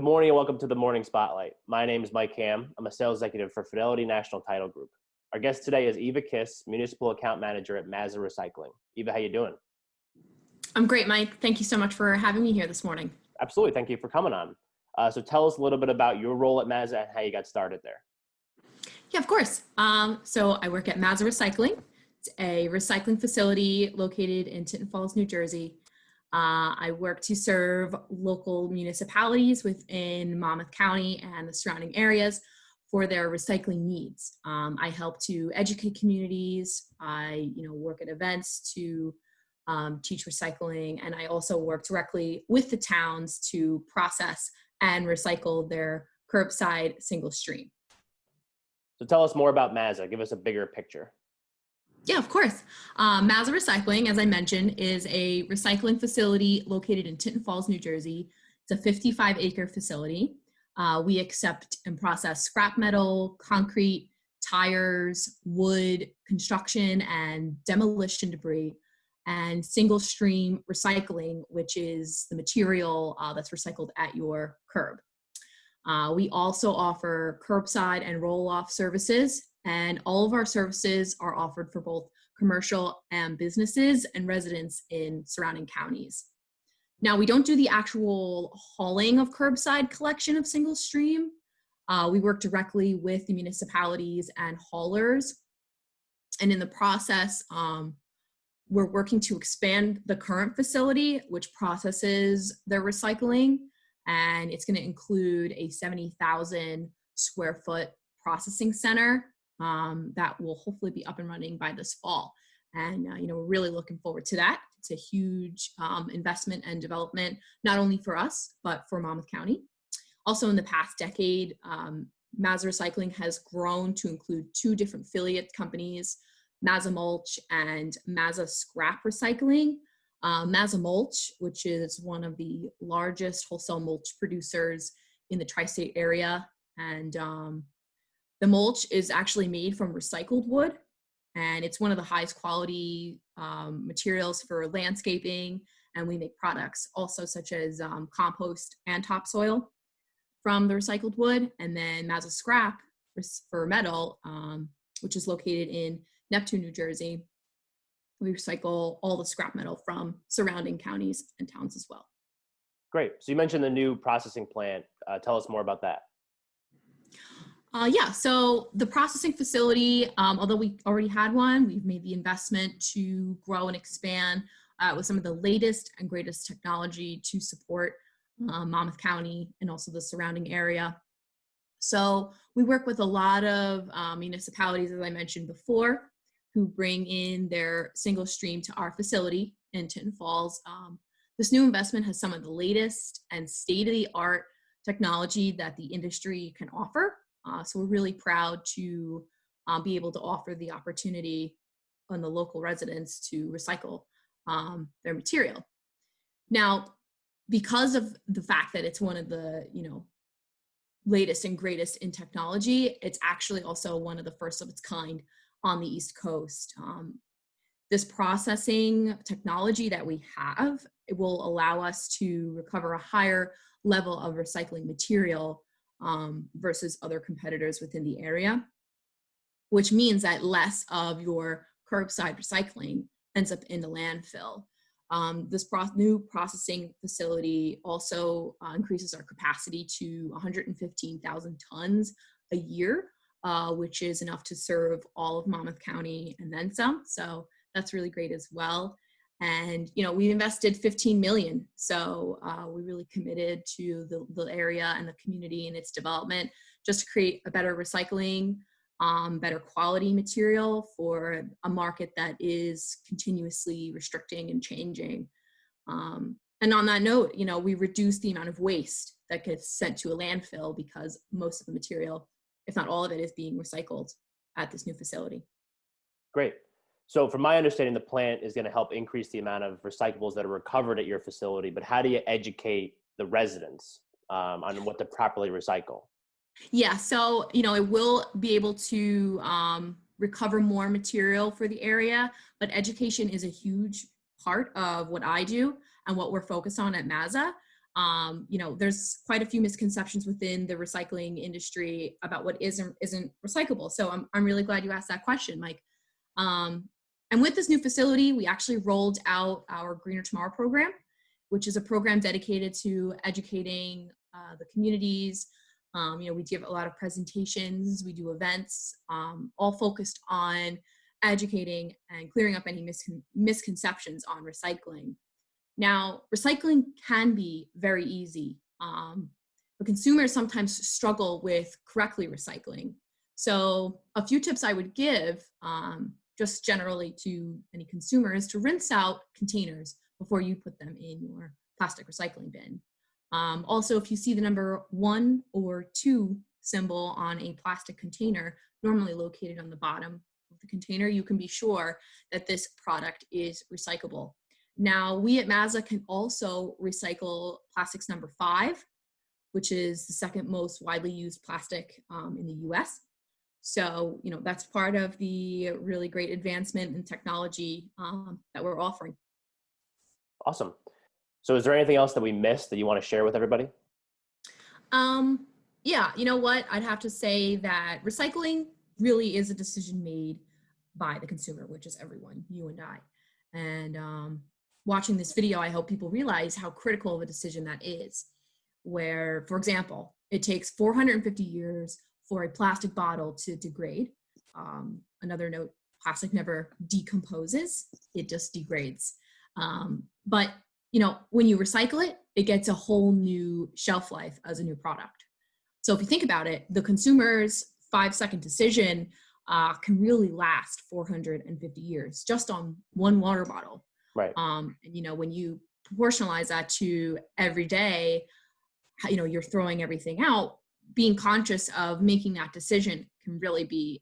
morning and welcome to the Morning Spotlight. My name is Mike Ham. I'm a sales executive for Fidelity National Title Group. Our guest today is Eva Kiss, Municipal Account Manager at Mazza Recycling. Eva, how you doing? I'm great, Mike. Thank you so much for having me here this morning. Absolutely. Thank you for coming on. So tell us a little bit about your role at Mazza and how you got started there. Yeah, of course. So I work at Mazza Recycling. It's a recycling facility located in Tinton Falls, New Jersey. I work to serve local municipalities within Monmouth County and the surrounding areas for their recycling needs. I help to educate communities. I work at events to teach recycling, and I also work directly with the towns to process and recycle their curbside single stream. So tell us more about Mazza. Give us a bigger picture. Yeah, of course. Mazza Recycling, as I mentioned, is a recycling facility located in Tinton Falls, New Jersey. It's a 55-acre facility. We accept and process scrap metal, concrete, tires, wood, construction, and demolition debris, and single stream recycling, which is the material that's recycled at your curb. We also offer curbside and roll-off services, and all of our services are offered for both commercial and businesses and residents in surrounding counties. Now, we don't do the actual hauling of curbside collection of single stream. We work directly with the municipalities and haulers. And in the process, we're working to expand the current facility, which processes their recycling. And it's going to include a 70,000 square foot processing center that will hopefully be up and running by this fall. And, we're really looking forward to that. It's a huge investment and development, not only for us, but for Monmouth County. Also in the past decade, Mazza Recycling has grown to include two different affiliate companies, Mazza Mulch and Mazza Scrap Recycling. Mazza Mulch, which is one of the largest wholesale mulch producers in the tri-state area. And the mulch is actually made from recycled wood, and it's one of the highest quality materials for landscaping. And we make products also such as compost and topsoil from the recycled wood. And then Mazza Scrap for metal, which is located in Neptune, New Jersey. We recycle all the scrap metal from surrounding counties and towns as well. Great. So you mentioned the new processing plant. Tell us more about that. So the processing facility, although we already had one, we've made the investment to grow and expand with some of the latest and greatest technology to support Monmouth County and also the surrounding area. So we work with a lot of municipalities, as I mentioned before, who bring in their single stream to our facility in Tinton Falls. This new investment has some of the latest and state-of-the-art technology that the industry can offer. So we're really proud to be able to offer the opportunity on the local residents to recycle their material. Now, because of the fact that it's one of the, latest and greatest in technology, it's actually also one of the first of its kind on the East Coast. This processing technology that we have, it will allow us to recover a higher level of recycling material versus other competitors within the area, which means that less of your curbside recycling ends up in the landfill. This new processing facility also increases our capacity to 115,000 tons a year, which is enough to serve all of Monmouth County and then some. So that's really great as well. And, we invested $15 million. So we really committed to the area and the community and its development just to create a better recycling, better quality material for a market that is continuously restricting and changing. And on that note, we reduce the amount of waste that gets sent to a landfill because most of the material, if not all of it, is being recycled at this new facility. Great. So from my understanding, the plant is going to help increase the amount of recyclables that are recovered at your facility, but how do you educate the residents on what to properly recycle? Yeah, so, it will be able to recover more material for the area, but education is a huge part of what I do and what we're focused on at Mazza. There's quite a few misconceptions within the recycling industry about what isn't recyclable. So I'm really glad you asked that question, Mike. And with this new facility, we actually rolled out our Greener Tomorrow program, which is a program dedicated to educating the communities. We give a lot of presentations, we do events, all focused on educating and clearing up any misconceptions on recycling. Now, recycling can be very easy, but consumers sometimes struggle with correctly recycling. So a few tips I would give just generally to any consumers to rinse out containers before you put them in your plastic recycling bin. Also, if you see the number 1 or 2 symbol on a plastic container, normally located on the bottom of the container, you can be sure that this product is recyclable. Now, we at Mazza can also recycle plastics number 5, which is the second most widely used plastic in the US. So, that's part of the really great advancement in technology that we're offering. Awesome. So is there anything else that we missed that you want to share with everybody? Yeah, you know what? I'd have to say that recycling really is a decision made by the consumer, which is everyone, you and I. And watching this video, I hope people realize how critical of a decision that is. Where, for example, it takes 450 years for a plastic bottle to degrade. Another note, plastic never decomposes, it just degrades. But when you recycle it, it gets a whole new shelf life as a new product. So if you think about it, the consumer's 5-second decision can really last 450 years just on one water bottle. Right. And when you proportionalize that to every day, you're throwing everything out, being conscious of making that decision can really be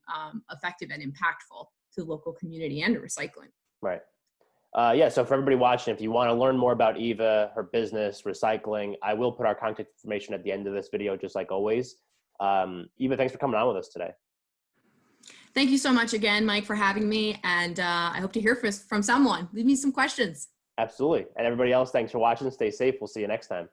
effective and impactful to the local community and to recycling. Right. So for everybody watching, if you want to learn more about Eva, her business, recycling, I will put our contact information at the end of this video, just like always. Eva, thanks for coming on with us today. Thank you so much again, Mike, for having me. And I hope to hear from someone. Leave me some questions. Absolutely. And everybody else, thanks for watching. Stay safe. We'll see you next time.